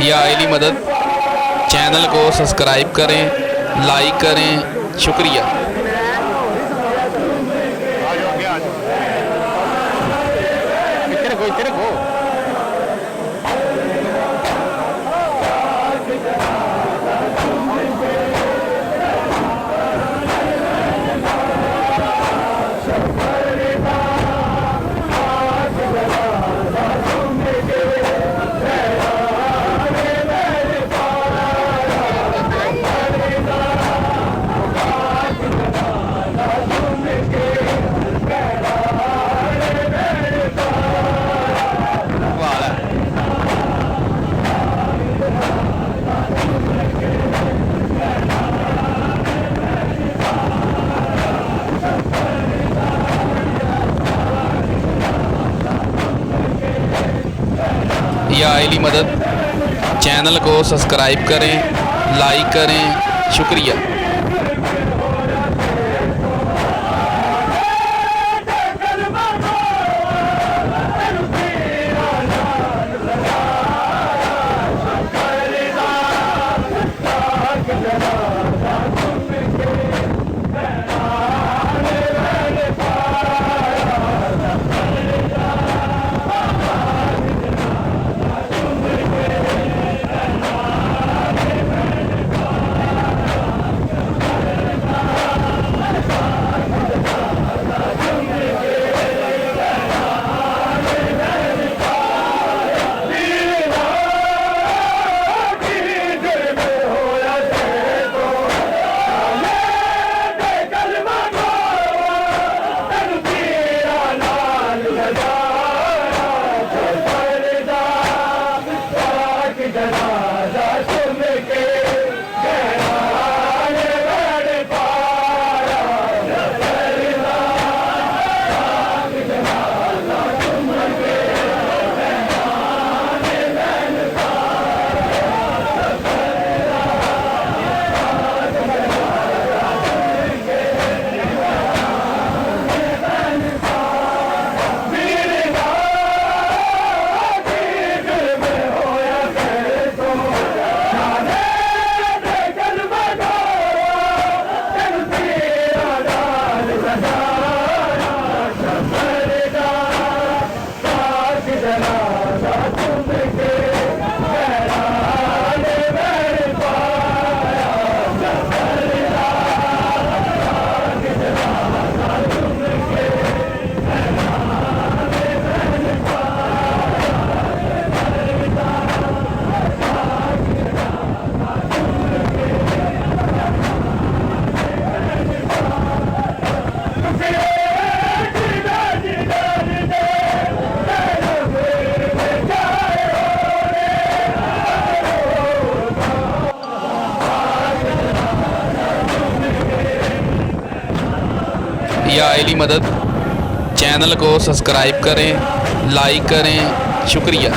या आईली मदद। चैनल को सब्सक्राइब करें, लाइक करें, शुक्रिया। या आईली मदद। चैनल को सब्सक्राइब करें, लाइक करें, शुक्रिया। या आईली मदद। चैनल को सब्सक्राइब करें, लाइक करें, शुक्रिया।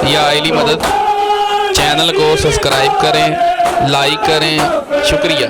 या आईली मदद। चैनल को सब्सक्राइब करें, लाइक करें, शुक्रिया।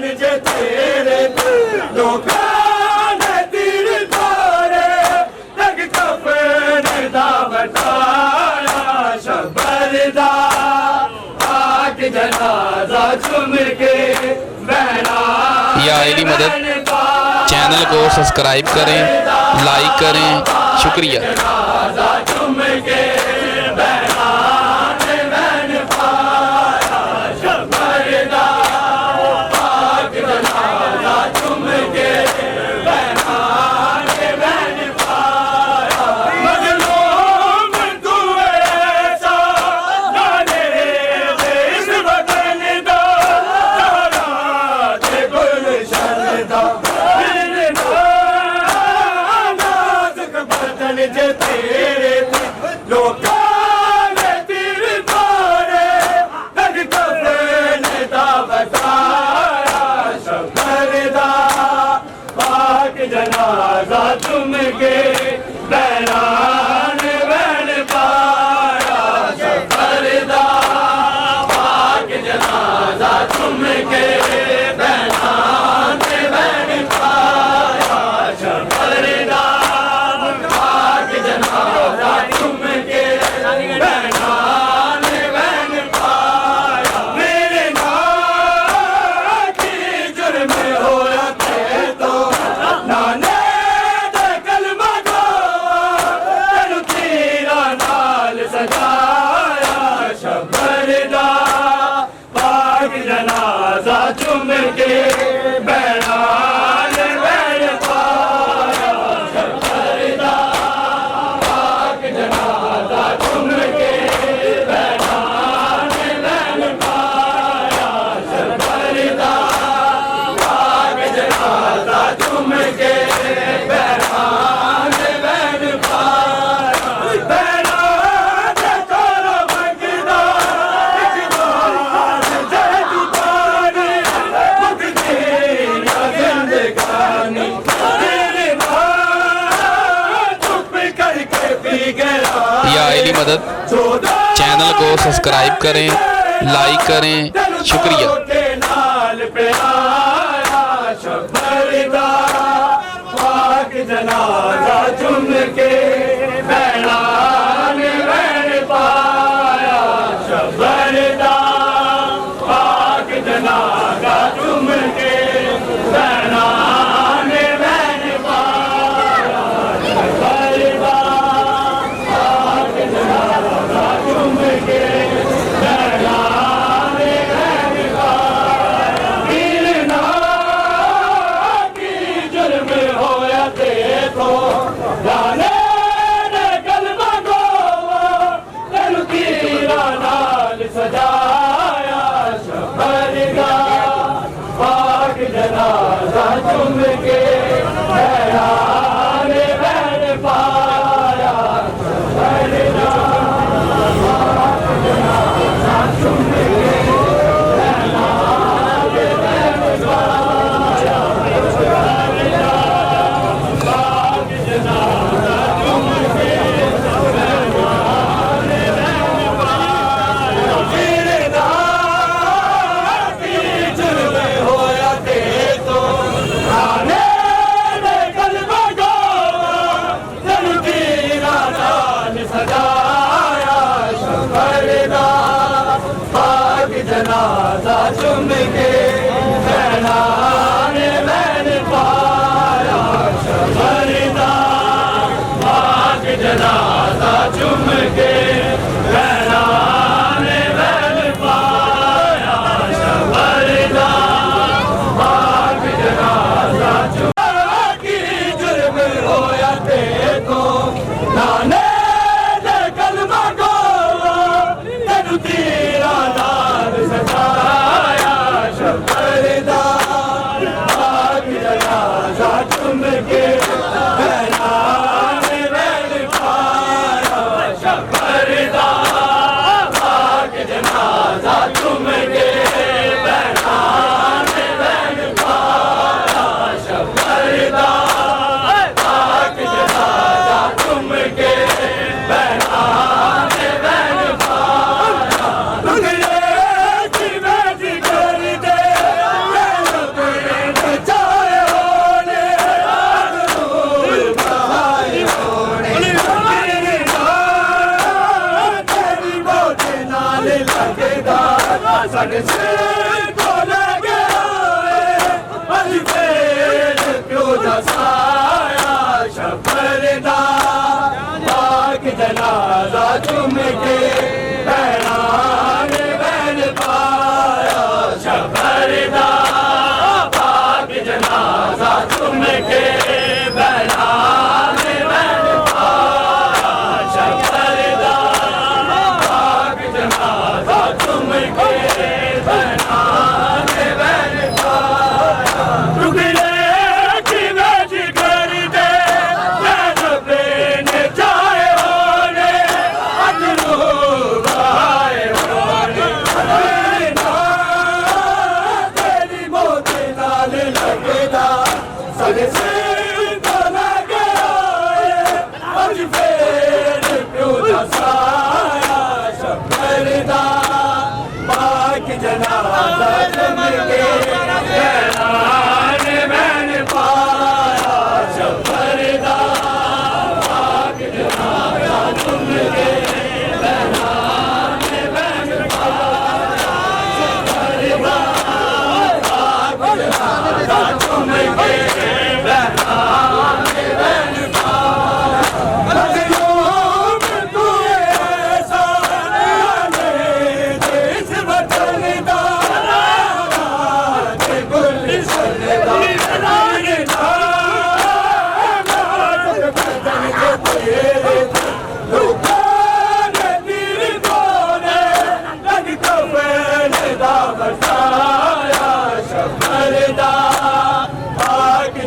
कुर्बान जे तेरे लोकां ने तीर तारे लग कफन दा बटाया शबर दा आग जनाजा चुम के बहना या आईडी मदद चैनल को सब्सक्राइब करें, लाइक करें, शुक्रिया। जनाजा चुम के बहना ने मैंने पाया शबर दा आग जनाजा चुम के बहना ने मैंने पाया मजलूम तू ऐसा जाने इस वतन दा सारा ते गुलशन दा मेरे नाज़ुक बदन जे तेरे लोकां ने तीर मारे लग कफन दा बताया शबर दा पाक जनाजा चुम के बहना ने बैन पाया शबर दा पाक जनाजा चुम के बहना ने बैन पाया शबर दा पाक जनाजा चुम के बहना ने बैन पाया मेरे नाल की जुर्म होया ते तो नाने दे कलमा गवा तेनू तीरा नाल सजाया शबर दा पाक जनाजा चुम के बहना ने बैन पाया शबर दा पाक जनाजा चुम के बहना ने बैन पाया शबर दा पाक जनाजा चुम के बहना ने बैन पाया बहना दे तोरो मंगदा एक बार जय दुकानी मुक्ति या जिंदगानी तेरे नाल चुप करके पी गया या आईडी मदद चैनल को सब्सक्राइब करें, लाइक करें, शुक्रिया। के नाल प्यारा शबर दा पाक जनाजा चुम के बहना ने बैन पाया शबर दा पाक जनाजा चुम के बहना ने बैन पाया शबर दा पाक जनाजा चुम के बहना ने बैन पाया वीर नाल की जुर्म होया ते तो जाने ने कलमा गोवा तेनू तीरा नाल सजाया शबर दा पाक जनाजा चुम के बहना ने बैन पाया शबर दा पाक जनाजा चुम के बहना ने बैन पाया शबर दा पाक जनाजा चुम के बहना ने बैन पाया वीर नाल की जुर्म होया ते तो आने दे कलमा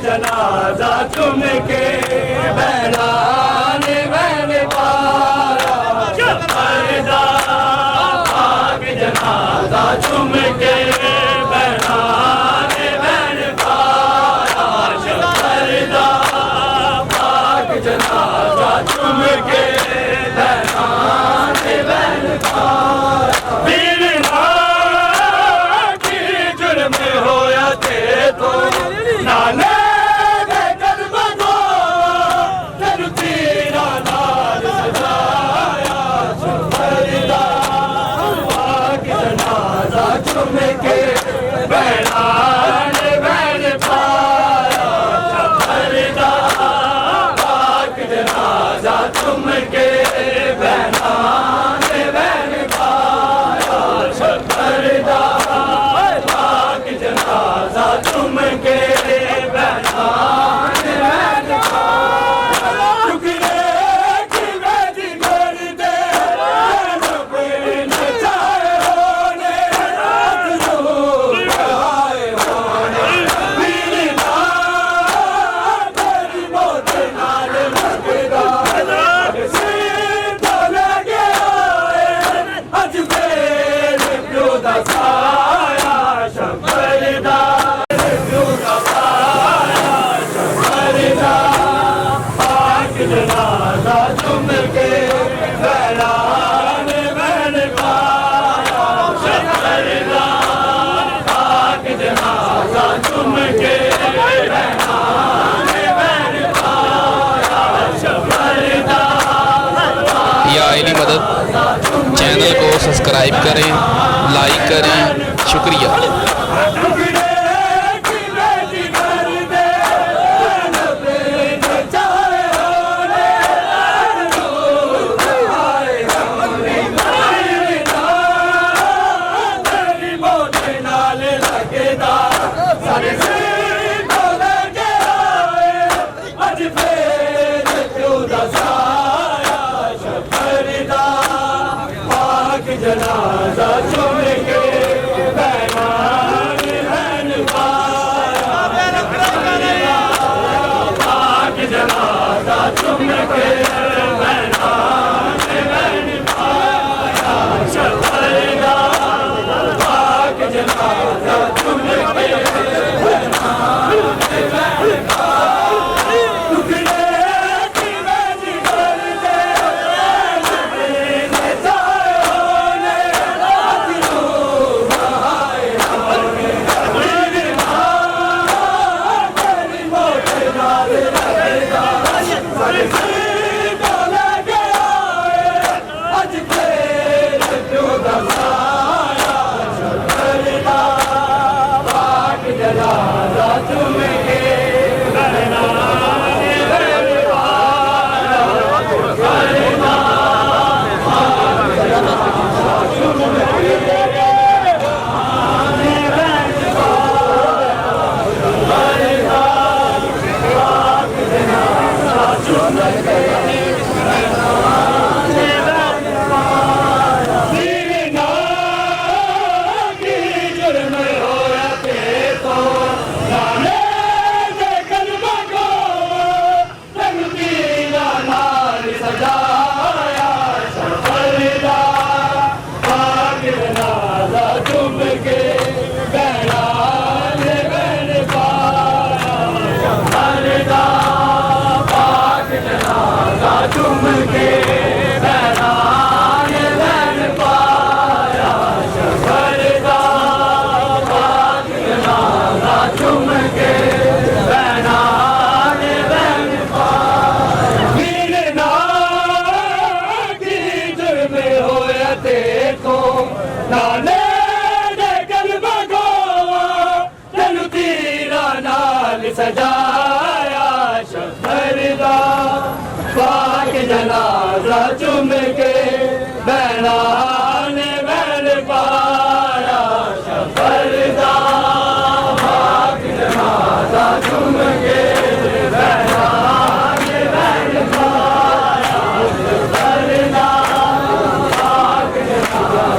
जनाजा चुम के बहराने मैंने पाया शफरदा पाक जनाजा चुम के बहराने मैंने पाया शफरदा पाक जनाजा चुम के बहराने मैंने पाया बीरना की जुर्म होया थे तो नाले चुम के बहराने मैंने पाया शफरदा पाक जनाजा चुम के बहराने मैंने पाया शफरदा पाक जनाजा चुम के बहराने मैंने पाया टुकड़े की वेदी कर दे जनाजा चुम के बहराने मैंने पाया शफरदा पाक जनाजा चुम के बहराने मैंने पाया शफरदा। या इली मदद चैनल को सब्सक्राइब करें, लाइक करें, शुक्रिया। जनाजा चुम के बहराने मैंने पाया पाक जनाजा चुम के बहराने मैंने पाया शफरदा पाक जनाजा चुम के बहराने मैंने पाया टुकड़े की वेदी कर दे जनाजा चुम के बहराने मैंने पाया शफरदा जनाजा चुम के बहराने मैंने पाया शफरदा पाक जनाजा चुम के बहराने मैंने पाया बीरना की जुर्म होया थे तो नाले दे कलमा को तकदीरा नाल सजाया शफरदा पाक जनाजा चुम के बहराने मैंने पाया शफरदा पाक जनाजा चुम के बहराने मैंने पाया शफरदा पाक जनाजा चुम के बहराने मैंने पाया बीरना की जुर्म होया थे तो नाले दे कलमा को तनु तीरा नाल सजाया शफरदा पाक जनाजा चुम के बहराने